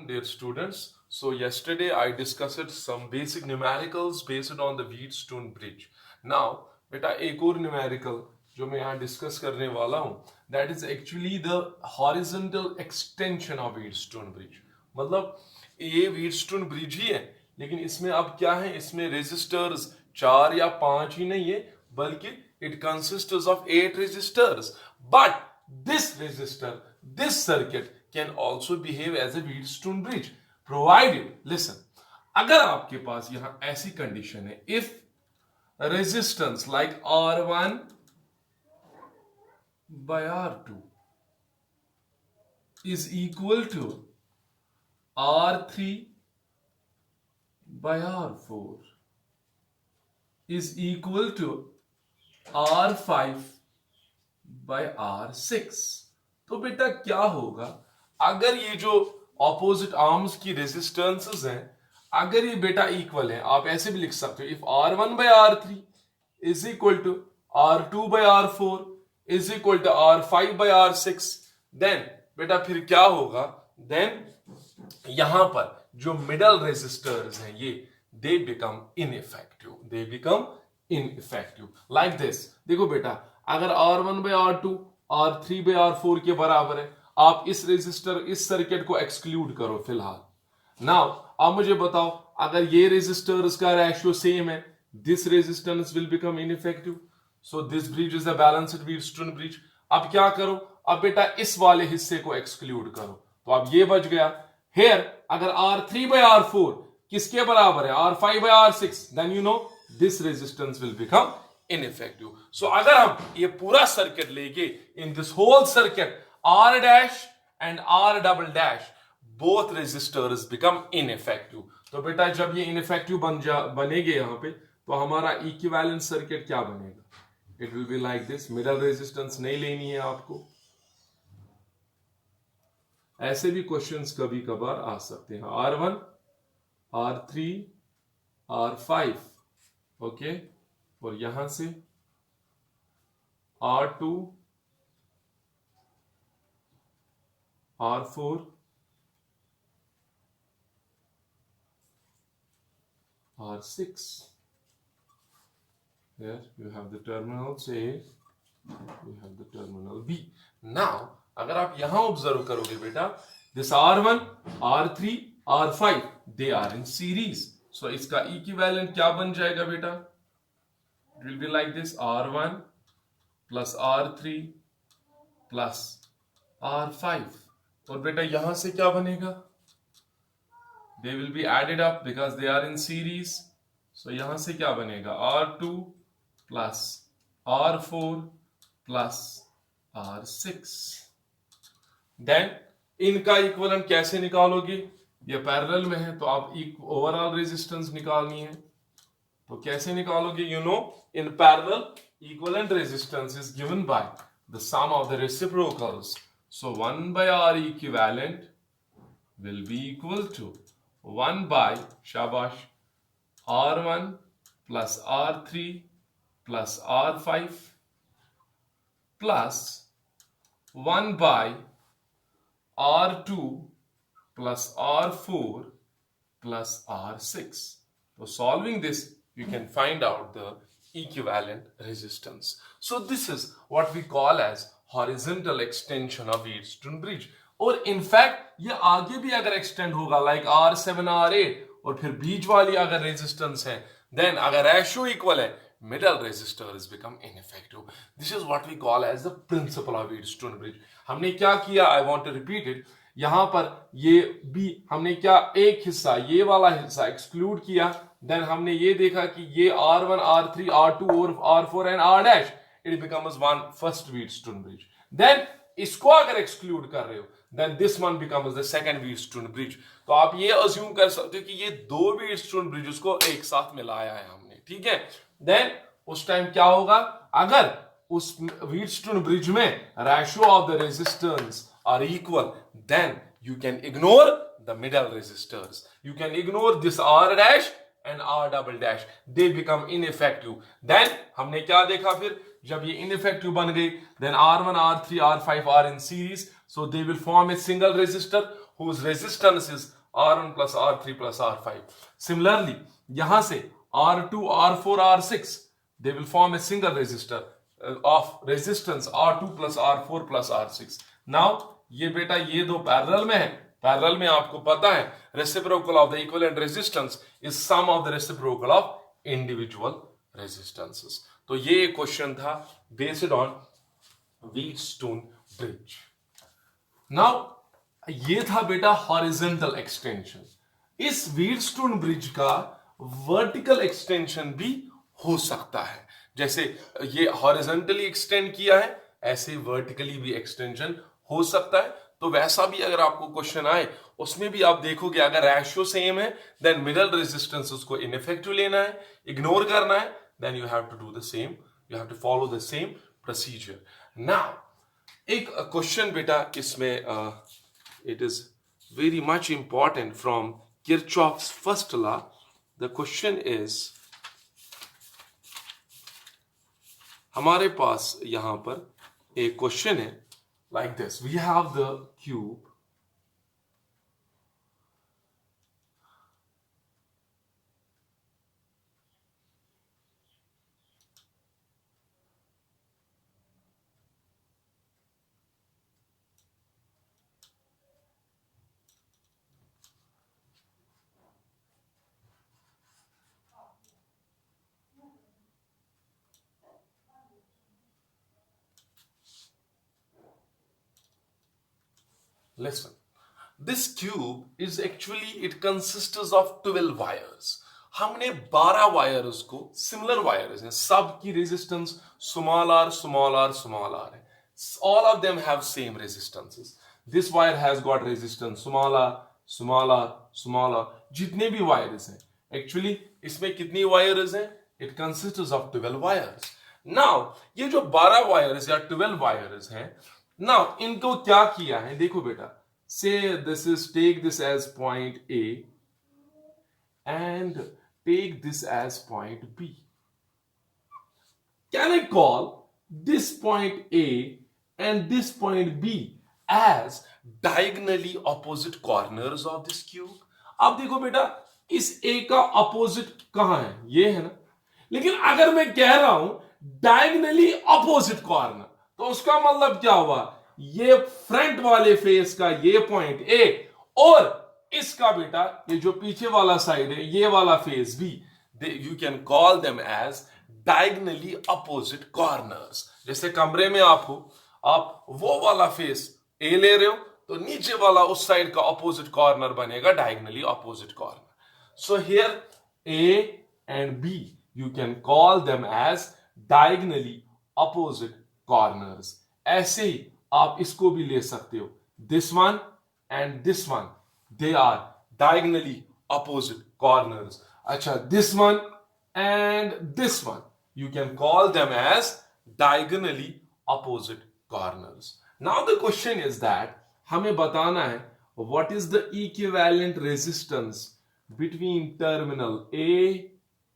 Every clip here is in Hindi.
Dear students, so yesterday I discussed some basic numericals based on the Wheatstone bridge. Now, बेटा एक और numerical जो मैं यहाँ discuss करने वाला हूँ, that is actually the horizontal extension of Wheatstone bridge. मतलब ये Wheatstone bridge ही है, लेकिन इसमें अब क्या है? इसमें resistors 4 या 5 ही नहीं है, बल्कि it consists of 8 resistors. But this resistor, this circuit can also behave as a Wheatstone bridge provided, listen, अगर आपके पास यहां ऐसी कंडीशन है, if resistance like R1 by R2 is equal to R3 by R4 is equal to R5 by R6, तो बेटा क्या होगा अगर ये जो ऑपोजिट आर्म्स की रेजिस्टेंसेस हैं, अगर ये बेटा इक्वल है, आप ऐसे भी लिख सकते हो, if R1 by R3 is equal to R2 by R4 is equal to R5 by R6, then बेटा फिर क्या होगा? देन यहां पर जो मिडल रेजिस्टर्स हैं ये they become ineffective like this. देखो बेटा, अगर R1 by R2 R3 by R4 के बराबर है, आप इस रेजिस्टर, इस सर्किट को एक्सक्लूड करो फिलहाल. नाउ आप मुझे बताओ, अगर ये रेजिस्टर्स का रेशियो सेम है, this resistance will become ineffective. So this bridge is a balanced Wheatstone bridge. अब क्या करो? अब बेटा इस वाले हिस्से को एक्सक्लूड करो, तो अब ये बच गया. हियर अगर R3 by R4 किसके बराबर है? R5 by R6, then you know this resistance will become ineffective. So अगर हम ये पूरा सर्किट लेके, in this whole circuit R dash and R double dash, both resistors become ineffective. तो बेटा जब ये इनइफेक्टिव बनेंगे यहां पे, तो हमारा इक्विवेलेंट सर्किट क्या बनेगा? It will be like this. Middle resistance नहीं लेनी है आपको. ऐसे भी क्वेश्चंस कभी कभार आ सकते हैं. R1 R3 R5, ओके, और यहां से R2 R4 R6. Here you have the terminals A, you have the terminal B. Now अगर आप यहां ऑब्जर्व करोगे बेटा, this R1 R3 R5 they are in series. So इसका इक्विवेलेंट क्या बन जाएगा बेटा? It will be like this: R1 plus R3 plus R5. और बेटा यहां से क्या बनेगा? They will be added up because they are in series. So यहां से क्या बनेगा? R2 plus R4 plus R6. Then इनका इक्विवेलेंट कैसे निकालोगे? ये पैरेलल में है, तो आप ओवरऑल रेजिस्टेंस निकालनी है. तो कैसे निकालोगे? You know, in parallel equivalent resistance is given by the sum of the reciprocals. So 1 by R equivalent will be equal to 1 by, shabash, R1 plus R3 plus R5 plus 1 by R2 plus R4 plus R6. So solving this, you can find out the equivalent resistance. So this is what we call as horizontal extension of Wheatstone bridge. और इनफैक्ट ये आगे भी अगर एक्सटेंड होगा, लाइक R7 R8, और फिर बीच वाली अगर रेजिस्टेंस है, देन अगर रेशियो इक्वल है, middle resistors become ineffective. This is what we call as the principle of Wheatstone bridge. हमने क्या किया? I want to repeat it. यहां पर ये भी हमने क्या, एक हिस्सा, ये वाला हिस्सा एक्सक्लूड किया. देन हमने ये देखा कि ये R1 R3 R2 और R4 and R dash, it becomes one first Wheatstone bridge. Then इसको अगर एक्सक्लूड कर रहे हो, then this one becomes the second Wheatstone bridge. तो आप ये अज्यूम कर सकते हो कि ये दो Wheatstone bridges को एक साथ मिलाया है हमने, ठीक है. देन उस टाइम क्या होगा? अगर उस Wheatstone bridge में ratio of the resistance R equal, then you can ignore the middle resistors. You can ignore this R dash and R double dash. They become ineffective. Then हमने क्या देखा फिर? जब ये ineffective बन गई, then R1, R3, R5 are in series, so they will form a single resistor. whose resistance is R1 plus R3 plus R5. Similarly, यहाँ से R2, R4, R6 they will form a single resistor of resistance R2 plus R4 plus R6. Now ये बेटा ये दो पैरेलल में है, पैरेलल में आपको पता है reciprocal of the equivalent resistance is sum of the reciprocal of individual resistances. तो ये क्वेश्चन था based on Wheatstone bridge. Now ये था बेटा हॉरिजॉन्टल एक्सटेंशन. इस व्हीटस्टोन ब्रिज का वर्टिकल एक्सटेंशन भी हो सकता है. जैसे ये हॉरिजॉन्टली एक्सटेंड किया है, ऐसे वर्टिकली भी एक्सटेंशन हो सकता है. तो वैसा भी अगर आपको क्वेश्चन आए उसमें भी आप देखोगे अगर रेशियो सेम है देन मिडल रेजिस्टेंस उसको इनइफेक्टिव लेना है, इग्नोर करना है, then you have to do the same, you have to follow the same procedure. Now एक क्वेश्चन बेटा इसमें it is very much important from Kirchhoff's first law. The question is, हमारे पास यहां पर एक क्वेश्चन है like this. We have the cube. Listen, this cube is actually it consists of 12 wires. हमने 12 वायर्स को, सिमिलर वायर्स हैं, सब की resistance small r small r small r है. All of them have same resistances. This wire has got resistance small r small r small r. जितने भी वायर्स हैं, एक्चुअली इसमें कितनी वायर्स हैं? It consists of 12 wires. Now ये जो 12 वायर्स या 12 वायर्स हैं, नाउ इनको क्या किया है देखो बेटा. Say this is, take this as point A and take this as point B. Can I call this point A and this point B as diagonally opposite corners of this cube? अब देखो बेटा इस ए का अपोजिट कहां है? ये है ना. लेकिन अगर मैं कह रहा हूं डायगनली ऑपोजिट कॉर्नर, तो उसका मतलब क्या हुआ? ये फ्रंट वाले फेस का ये पॉइंट ए और इसका बेटा ये जो पीछे वाला साइड है ये वाला फेस भी, you can call them as diagonally opposite corners. जैसे कमरे में आप हो, आप वो वाला फेस ए ले रहे हो तो नीचे वाला उस साइड का अपोजिट कॉर्नर बनेगा diagonally opposite corner. So here A and B you can call them as diagonally opposite corners. ऐसे ही आप इसको भी ले सकते हो, this one and this one they are diagonally opposite corners. अच्छा, this one and this one you can call them as diagonally opposite corners. Now the question is that हमें बताना है what is the equivalent resistance between terminal A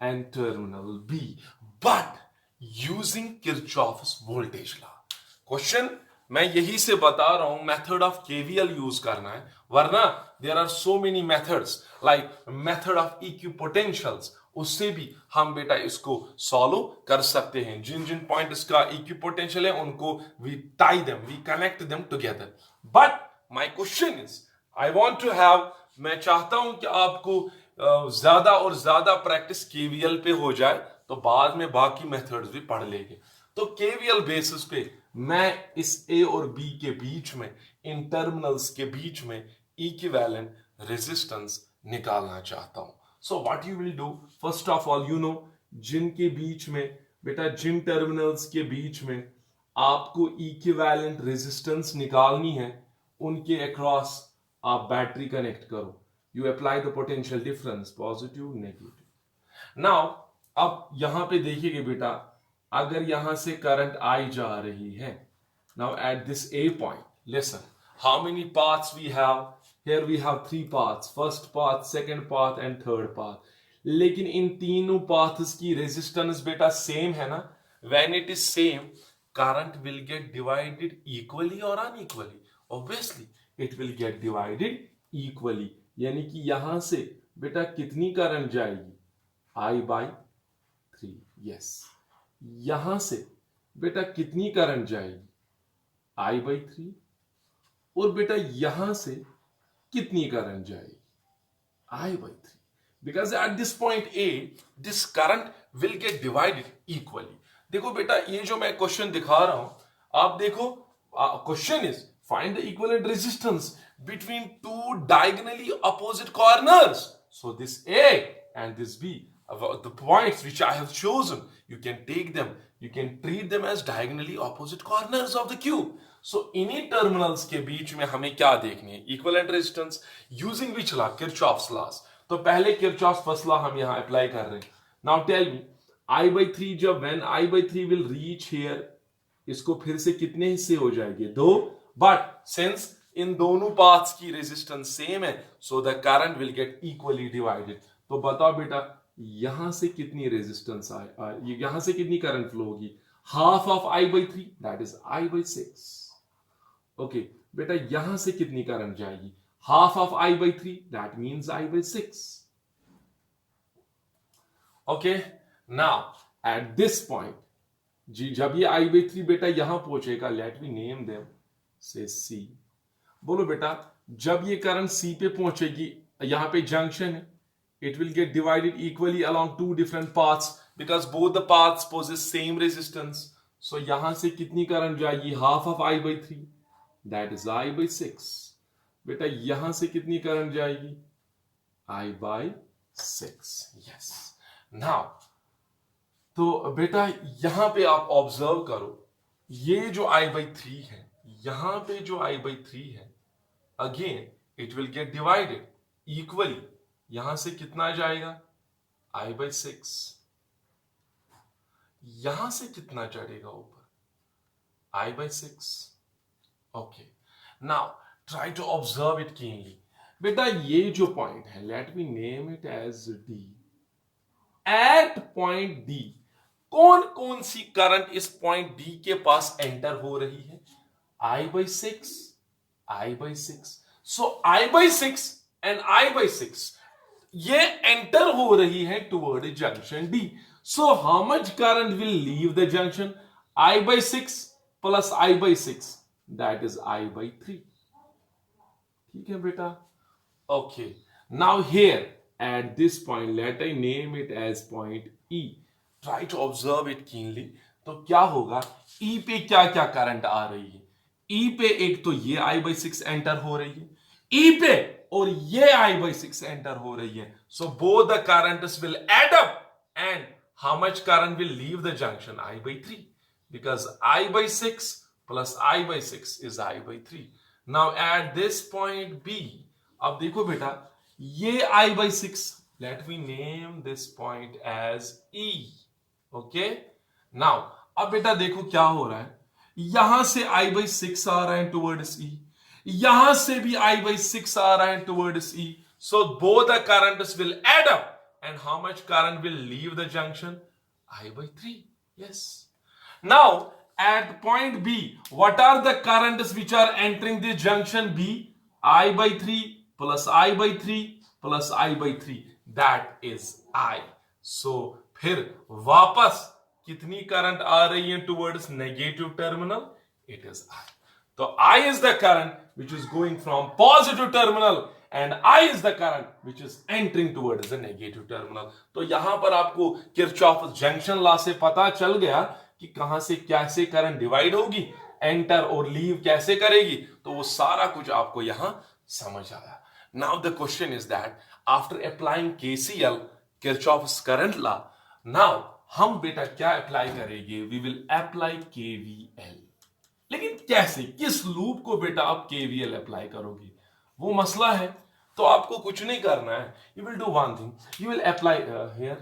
and terminal B but using Kirchhoff's voltage law. Question मैं यही से बता रहा हूं मेथड ऑफ केवीएल यूज करना है, वरना there are so many methods like method of equipotentials, उससे भी हम बेटा इसको सॉल्व कर सकते हैं. जिन जिन पॉइंट्स का इक्विपोटेंशियल है उनको we tie them, we connect them together. But my question is I want to have, मैं चाहता हूं कि आपको ज्यादा और ज्यादा प्रैक्टिस केवीएल पे हो जाए, तो बाद में बाकी मेथड्स भी पढ़ लेंगे. तो केवीएल बेसिस पे मैं इस ए और बी के बीच में, इन टर्मिनल्स के बीच में इक्विवेलेंट रेजिस्टेंस निकालना चाहता हूं. So what you will do, first of all you know जिनके बीच में बेटा, जिन टर्मिनल्स के बीच में आपको इक्विवेलेंट रेजिस्टेंस निकालनी है उनके अक्रॉस आप बैटरी कनेक्ट करो. You apply the potential difference, positive negative. Now अब यहां पे देखिएगा बेटा, अगर यहां से करंट आई जा रही है, now at this A point, listen how many paths we have. Here we have 3 paths, first path, second path and third path. लेकिन इन तीनों पाथ्स की रेजिस्टेंस बेटा सेम है ना. When it is same, current will get divided equally और unequally. Obviously it will get divided equally, यानी कि यहां से बेटा कितनी करंट जाएगी, I/3। यस, यहां से बेटा कितनी करंट जाएगी, I/3। और बेटा यहां से कितनी करंट जाएगी, I/3। because at this point A this current will get divided equally। देखो बेटा ये जो मैं क्वेश्चन दिखा रहा हूं, आप देखो, question is find the equivalent resistance between two diagonally opposite corners। so this A and this B, the points which I have chosen, you can take them, you can treat them as diagonally opposite corners of the cube। so इन्हीं टर्मिनल्स के बीच में हमें क्या देखनी है, equivalent resistance, using which law, Kirchhoff's loss. तो पहले किरचॉफ्स फर्स्ट लॉ हम यहां अप्लाई कर रहे हैं। नाउ टेल मी, I/3 जब when I/3 will reach here, इसको फिर से कितने हिस्से हो जाएंगे, 2। बट सिंस इन दोनों पाथ्स की रेजिस्टेंस सेम है, so the current will gate equally divided. तो बताओ बेटा यहां से कितनी रेजिस्टेंस यहां से कितनी करंट फ्लो होगी, half of I/3 that is I/6। Okay बेटा यहां से कितनी करंट जाएगी, half of I/3 that means I/6। okay now at this point जी जब ये I/3 बेटा यहां पहुंचेगा, लेट मी नेम देम से C। बोलो बेटा जब ये करंट C पे पहुंचेगी, यहां पे जंक्शन है, it will get divided equally along two different paths because both the paths possess same resistance। so यहां से कितनी करंट जाएगी, half of I/3 that is I/6। बेटा यहां से कितनी करंट जाएगी, I/6। यस, नाउ तो बेटा यहां पे आप ऑब्जर्व करो, ये जो I/3 है, यहां पे जो I/3 है, again it will get divided equally. यहां से कितना जाएगा, I/6। यहां से कितना चढ़ेगा ऊपर, I/6। Okay now try to observe it keenly। बेटा ये जो पॉइंट है, let me name it as D। at point D कौन कौन सी करंट इस पॉइंट D के पास एंटर हो रही है, I/6, I/6। so I/6 and I/6 ये एंटर हो रही है toward junction D। so how much current will leave the junction, I/6 plus I/6 that is I/3। ठीक है बेटा, okay now here at this point let I name it as point E। Try to observe it keenly. तो क्या होगा, E पे क्या क्या करंट आ रही है, E पे एक तो ये I/6 एंटर हो रही है, E पे और ये I/6 एंटर हो रही है। So both the currents will add up and how much current will leave the junction, I/3 because I/6 plus I/6 is I/3। Now at this point B, अब देखो बेटा ये I/6, let me name this point as E। okay now अब बेटा देखो क्या हो रहा है, यहां से I/6 आ रहा है टुवर्ड्स E, यहां से भी I/6 आ रहा है towards E। so both the currents will add up and how much current will leave the junction, I/3। yes, now at point B, what are the currents which are entering the junction B, I/3 plus I/3 plus I/3 that is I। so फिर वापस कितनी करंट आ रही है towards negative terminal, it is I। तो I is the current which is going from positive terminal and I is the current which is entering towards the negative terminal। तो यहां पर आपको किरचॉफ जंक्शन लॉ से पता चल गया कि कहां से कैसे करंट डिवाइड होगी, एंटर और लीव कैसे करेगी, तो वो सारा कुछ आपको यहां समझ आया। Now the question is that after applying KCL, Kirchhoff's current law, now हम बेटा क्या अप्लाई करेंगे, वी विल अप्लाई KVL। लेकिन कैसे, किस लूप को बेटा आप KVL अप्लाई करोगे, वो मसला है। तो आपको कुछ नहीं करना है, you will do one thing, you will apply here,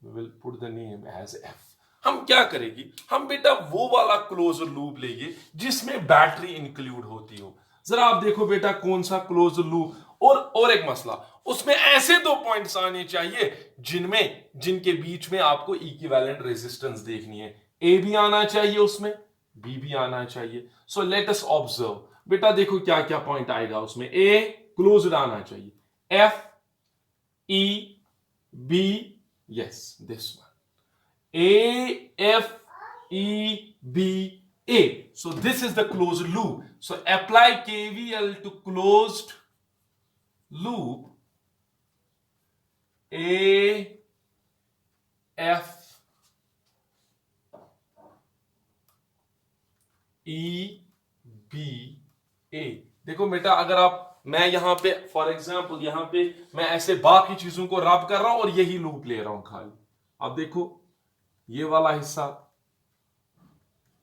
we will put the name as F। हम क्या करेंगे, हम बेटा वो वाला क्लोजर लूप लेंगे जिसमें बैटरी इंक्लूड होती हो। जरा आप देखो बेटा कौन सा क्लोजर लूप, और एक मसला, उसमें ऐसे दो पॉइंट्स आने चाहिए जिनके बीच में आपको इक्विवेलेंट रेजिस्टेंस देखनी है, ए भी आना चाहिए उसमें, बी भी आना चाहिए। सो लेट अस ऑब्जर्व, बेटा देखो क्या क्या पॉइंट आएगा उसमें, ए क्लोज्ड आना चाहिए. F E B, yes, this one. A F E B A. So this is the closed loop. So apply KVL to closed loop A F E B A. देखो बेटा, अगर आप, मैं यहां पे फॉर एग्जांपल यहां पे मैं ऐसे बाकी चीजों को रब कर रहा हूं और यही लूप ले रहा हूं खाली. अब देखो ये वाला हिस्सा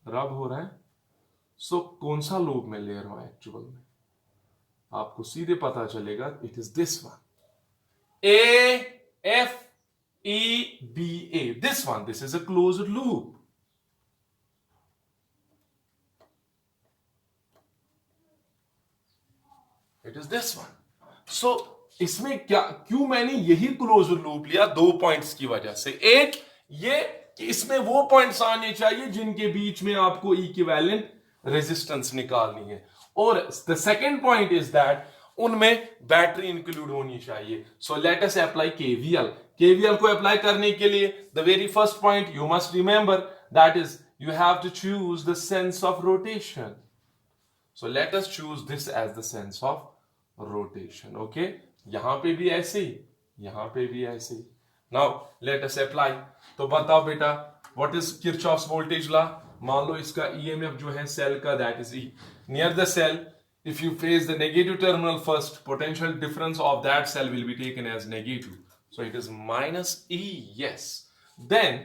रब हो रहा है. सो कौन सा लूप में ले रहा हूं एक्चुअल में, आपको सीधे पता चलेगा. It is this one, A F E B A. This one, this is a closed loop. It is this one. So इसमें क्या, क्यों मैंने यही क्लोज लूप लिया? 2 पॉइंट्स की वजह से. एक ये कि इसमें वो पॉइंट्स आने चाहिए जिनके बीच में आपको इक्विवेलेंट रेजिस्टेंस निकालनी है. और the second point is that उनमें बैटरी इंक्लूड होनी चाहिए. So let us apply KVL. KVL को अप्लाई करने के लिए the very first point you must remember, that is you have to choose the sense of rotation. So let us choose this as the sense of rotation. Okay, यहां पे भी ऐसे ही, यहां पे भी ऐसे ही. Now let us apply. तो बताओ बेटा, what is Kirchhoff's voltage law? मान लो इसका ईएमएफ जो है सेल का, that is E. Near the cell, if you face the negative terminal first, potential difference of that cell will be taken as negative. So it is minus E. Yes. Then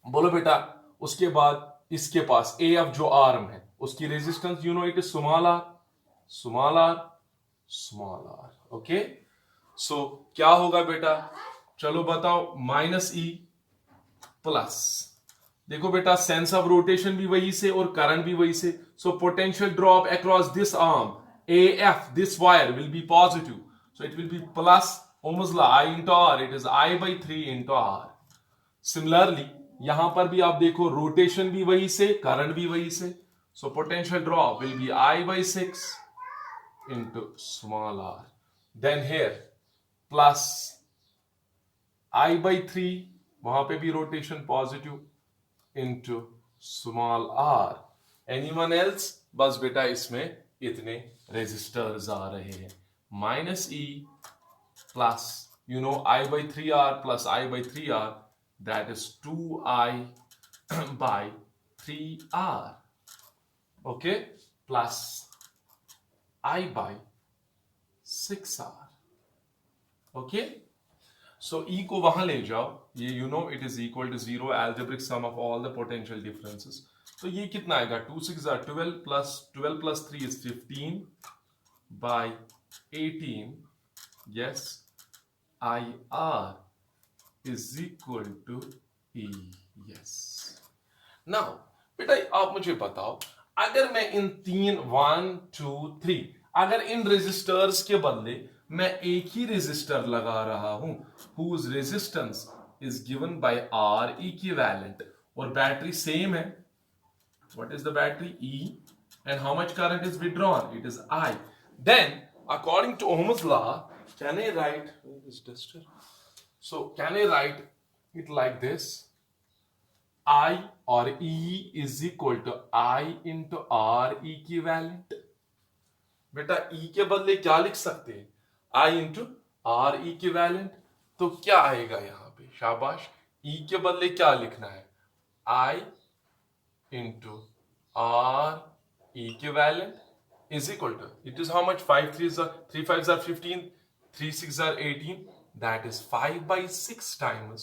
बोलो बेटा, उसके बाद इसके पास AF जो आर्म है उसकी resistance, you know it is small r, small r, small r. Okay, so क्या होगा बेटा? चलो बताओ, माइनस E प्लस, देखो बेटा सेंस ऑफ रोटेशन भी वही से और करंट भी वही से. So potential drop across this arm AF, this wire will be positive. So it will be plus Ohm's law I into R. It is I/3 into R. Similarly यहां पर भी आप देखो, रोटेशन भी वही से, करंट भी वही से. So potential drop will be I/6 into small r. Then here plus I/3, वहां पे भी rotation positive, into small r. Anyone else? बस बेटा इसमें इतने रेजिस्टर्स आ रहे हैं. Minus E plus, you know I/3R plus I/3R, that is 2I/3R. okay, plus I/6R. okay, so E को वहां ले जाओ, ये you know it is equal to 0 algebraic sum of all the potential differences. तो ये कितना आएगा? 2 6 are 12 plus 3 is 15 by 18. yes, IR is equal to E. yes. now बेटा आप मुझे बताओ, अगर मैं इन 1 2 3 अगर इन रेजिस्टर्स के बदले मैं एक ही रेजिस्टर लगा रहा हूं, whose resistance is given by R equivalent, और बैटरी सेम है. what is the battery? E. and how much current is withdrawn? it is I. then according to Ohm's law, can I write this duster? so can I write it like this? I or E is equal to I into R equivalent. बेटा E के बदले क्या लिख सकते हैं? I into R equivalent. तो क्या आएगा यहां पे? शाबाश. E के बदले क्या लिखना है? I into R equivalent is equal to, it is how much? 5 3s are 3 5s are 15, 3 6 are 18, that is 5/6 times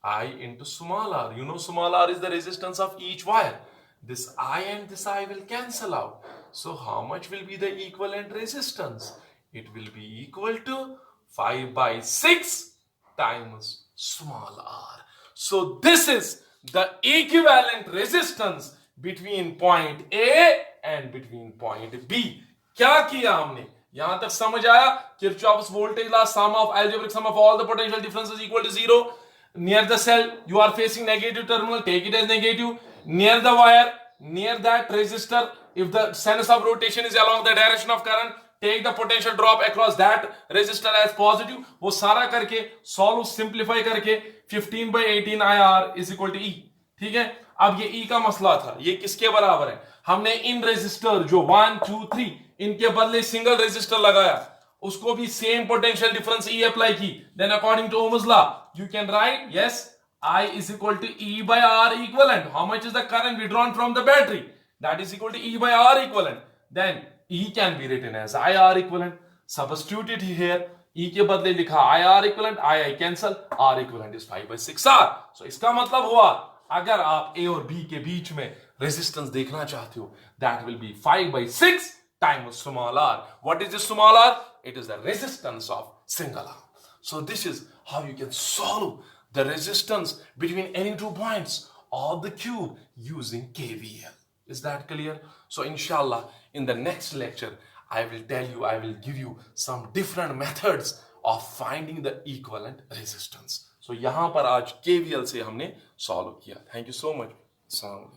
I into small r. you know small r is the resistance of each wire. This I and this I will cancel out. So how much will be the equivalent resistance? It will be equal to 5/6 times small r. So this is the equivalent resistance between point A and between point B. क्या किया हमने? यहां तक समझ आया? Kirchhoff's voltage law, sum of algebraic sum of all the potential differences equal to 0. Near the cell, you are facing negative terminal, take it as negative. Near the wire, near that resistor, if the sense of rotation is along the direction of current, take the potential drop across that resistor as positive, वो सारा करके सॉल्व सिंप्लीफाई करके 15/18 IR is equal to E। ठीक है, अब ये E का मसला था, ये किसके बराबर है? हमने इन रेजिस्टर जो 1 2 3 इनके बदले सिंगल रेजिस्टर लगाया, उसको भी same potential difference E apply की, then according to Ohm's law you can write yes I is equal to E by R equivalent. How much is the current withdrawn from the battery? That is equal to E by R equivalent. Then E can be written as IR equivalent. Substitute it here. E के बदले लिखा IR equivalent, I cancel, R equivalent is 5/6R. So इसका मतलब हुआ अगर आप A और B के बीच में रेजिस्टेंस देखना चाहते हो, that will be 5/6 times small r. What is the small r? It is the resistance of single R. So this is how you can solve the resistance between any two points of the cube using KVL. Is that clear? So inshallah in the next lecture I will give you some different methods of finding the equivalent resistance. So यहाँ पर आज KVL से हमने solve किया. Thank you so much. Assalamu alaikum.